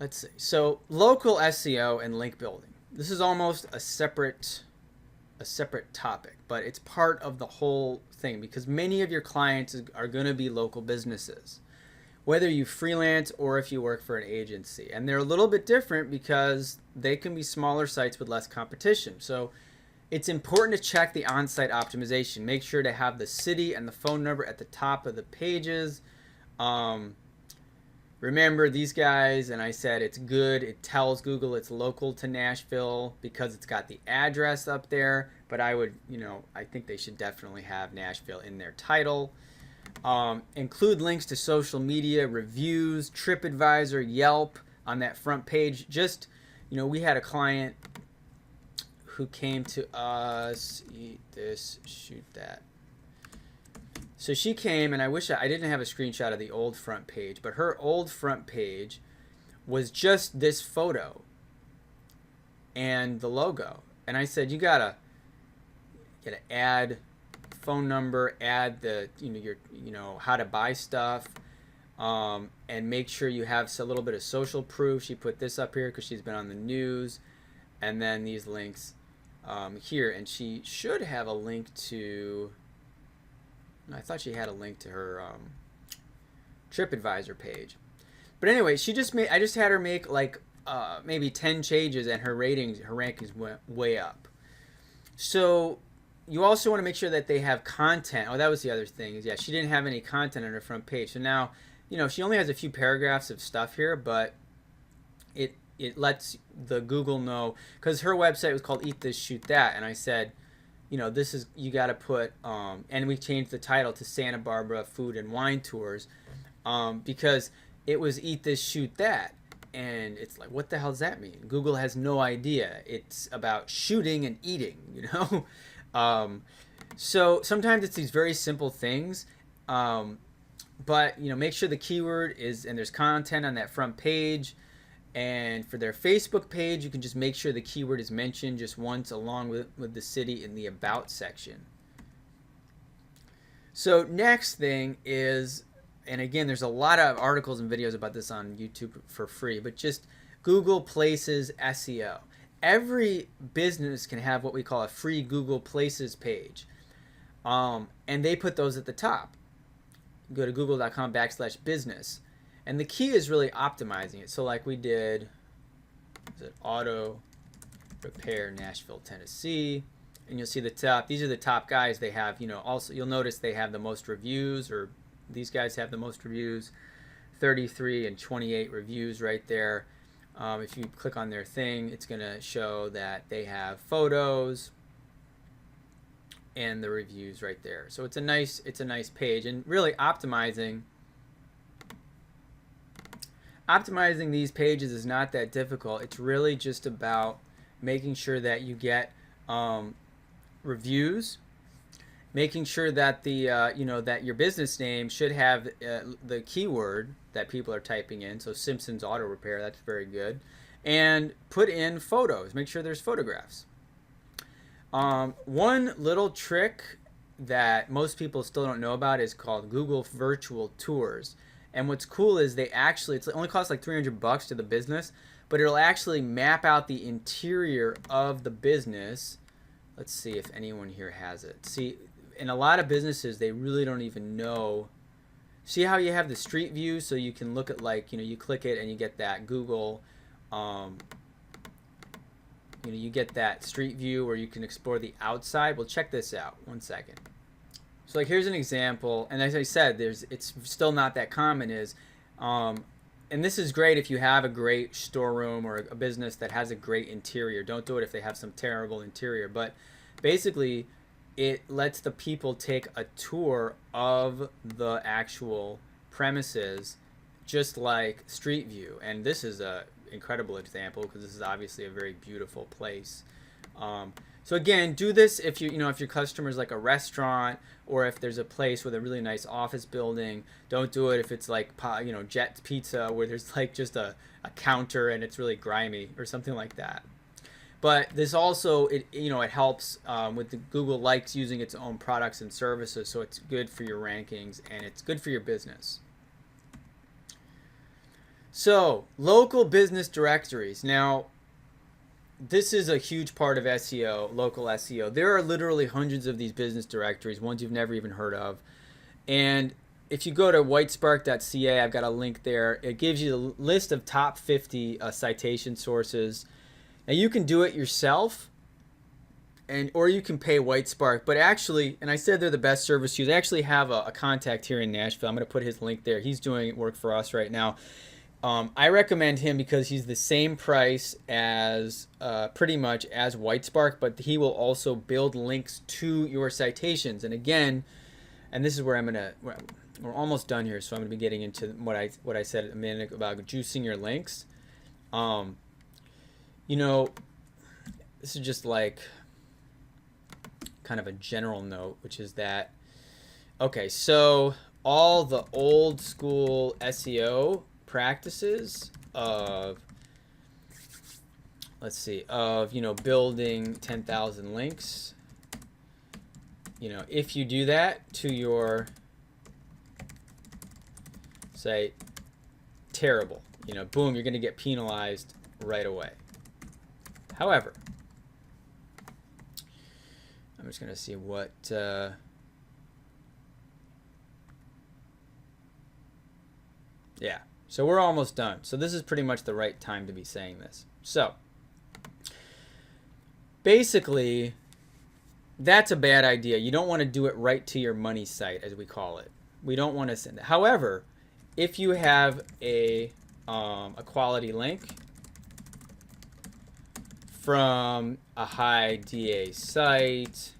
let's see. So local SEO and link building. This is almost a separate topic, but it's part of the whole thing because many of your clients are going to be local businesses, whether you freelance or if you work for an agency. And they're a little bit different because they can be smaller sites with less competition. So it's important to check the on-site optimization. Make sure to have the city and the phone number at the top of the pages. Remember these guys, and I said it's good. It tells Google it's local to Nashville because it's got the address up there. But I would, I think they should definitely have Nashville in their title. Include links to social media, reviews, TripAdvisor, Yelp on that front page. Just, we had a client who came to us, eat this, shoot that. So she came, and I wish I didn't have a screenshot of the old front page, but her old front page was just this photo and the logo. And I said, you gotta add phone number, add the your how to buy stuff, and make sure you have a little bit of social proof. She put this up here because she's been on the news, and then these links here, and she should have a link to. I thought she had a link to her TripAdvisor page, but anyway, I just had her make like maybe 10 changes, and her rankings went way up. So you also want to make sure that they have content. Oh, that was the other thing. Is she didn't have any content on her front page. So now, she only has a few paragraphs of stuff here, but it lets the Google know, because her website was called Eat This, Shoot That, and I said, this is, you got to put, and we changed the title to Santa Barbara Food and Wine Tours, because it was Eat This, Shoot That. And it's like, what the hell does that mean? Google has no idea. It's about shooting and eating, So sometimes it's these very simple things, but make sure the keyword is, and there's content on that front page. And for their Facebook page, you can just make sure the keyword is mentioned just once along with the city in the About section. So next thing is, and again, there's a lot of articles and videos about this on YouTube for free, but just Google Places SEO. Every business can have what we call a free Google Places page. And they put those at the top. Go to google.com/business. And the key is really optimizing it. So like we did, is it auto repair Nashville, Tennessee, and you'll see the top. These are the top guys. They have, also you'll notice they have the most reviews, or these guys have the most reviews, 33 and 28 reviews right there. If you click on their thing, it's going to show that they have photos and the reviews right there. So it's a nice page, and really optimizing these pages is not that difficult. It's really just about making sure that you get reviews, making sure that the that your business name should have the keyword that people are typing in. So Simpson's Auto Repair, that's very good. And put in photos. Make sure there's photographs. One little trick that most people still don't know about is called Google Virtual Tours. And what's cool is it only costs like $300 to the business, but it'll actually map out the interior of the business. Let's see if anyone here has it. See, in a lot of businesses, they really don't even know. See how you have the street view, so you can look at, like, you click it and you get that Google, you get that street view where you can explore the outside. Well, check this out. One second. So like here's an example, and as I said, it's still not that common, and this is great if you have a great storeroom or a business that has a great interior. Don't do it if they have some terrible interior, but basically it lets the people take a tour of the actual premises, just like Street View. And this is a incredible example because this is obviously a very beautiful place. So again, do this if if your customer is like a restaurant, or if there's a place with a really nice office building. Don't do it if it's like Jet Pizza, where there's like just a counter and it's really grimy or something like that. But this also it helps with the Google likes using its own products and services, so it's good for your rankings and it's good for your business. So, local business directories. Now, this is a huge part of SEO, local SEO. There are literally hundreds of these business directories, ones you've never even heard of. And if you go to whitespark.ca, I've got a link there. It gives you a list of top 50 citation sources. Now, you can do it yourself, or you can pay Whitespark. But actually, and I said they're the best service to use. I actually have a contact here in Nashville. I'm going to put his link there. He's doing work for us right now. I recommend him because he's the same price as pretty much as Whitespark, but he will also build links to your citations. And again, and this is where we're almost done here, so I'm going to be getting into what I said a minute about juicing your links. You know, this is just like kind of a general note, which is that, okay, so all the old school SEO practices of, let's see, of, building 10,000 links, if you do that to your site, terrible, boom, you're going to get penalized right away. However, I'm just going to see what yeah, so we're almost done. So this is pretty much the right time to be saying this. So basically, that's a bad idea. You don't want to do it right to your money site, as we call it. We don't want to send it. However, if you have a quality link from a high DA site,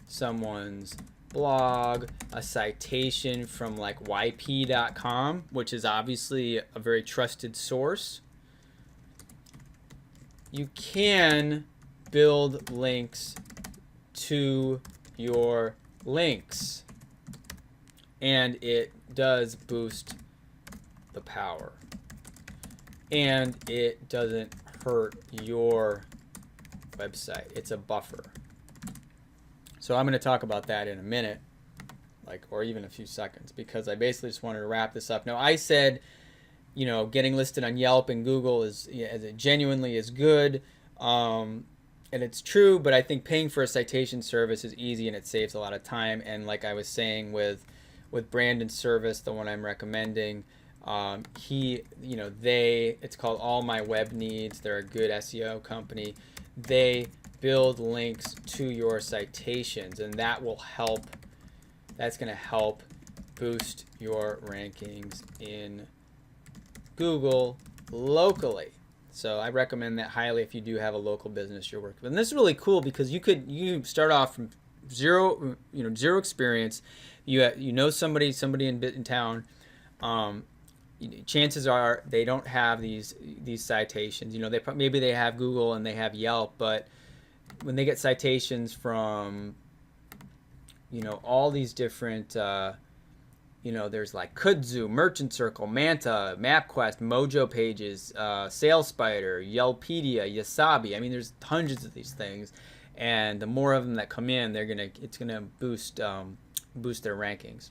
someone's blog, a citation from like yp.com, which is obviously a very trusted source, you can build links to your links, and it does boost the power, and it doesn't hurt your website. It's a buffer. So I'm going to talk about that in a minute, or even a few seconds, because I basically just wanted to wrap this up. Now, I said, getting listed on Yelp and Google as it genuinely is good, and it's true, but I think paying for a citation service is easy and it saves a lot of time. And like I was saying with Brandon Service, the one I'm recommending, it's called All My Web Needs. They're a good SEO company. They build links to your citations, and that will help. That's going to help boost your rankings in Google locally. So I recommend that highly if you do have a local business you're working with. And this is really cool because you start off from zero experience. You know somebody in town. Chances are they don't have these citations. Maybe they have Google and they have Yelp, but when they get citations from all these different there's like Kudzu, Merchant Circle, Manta, MapQuest, Mojo Pages, SalesSpider, Yelpedia, Yasabi. I mean, there's hundreds of these things, and the more of them that come in, it's gonna boost their rankings.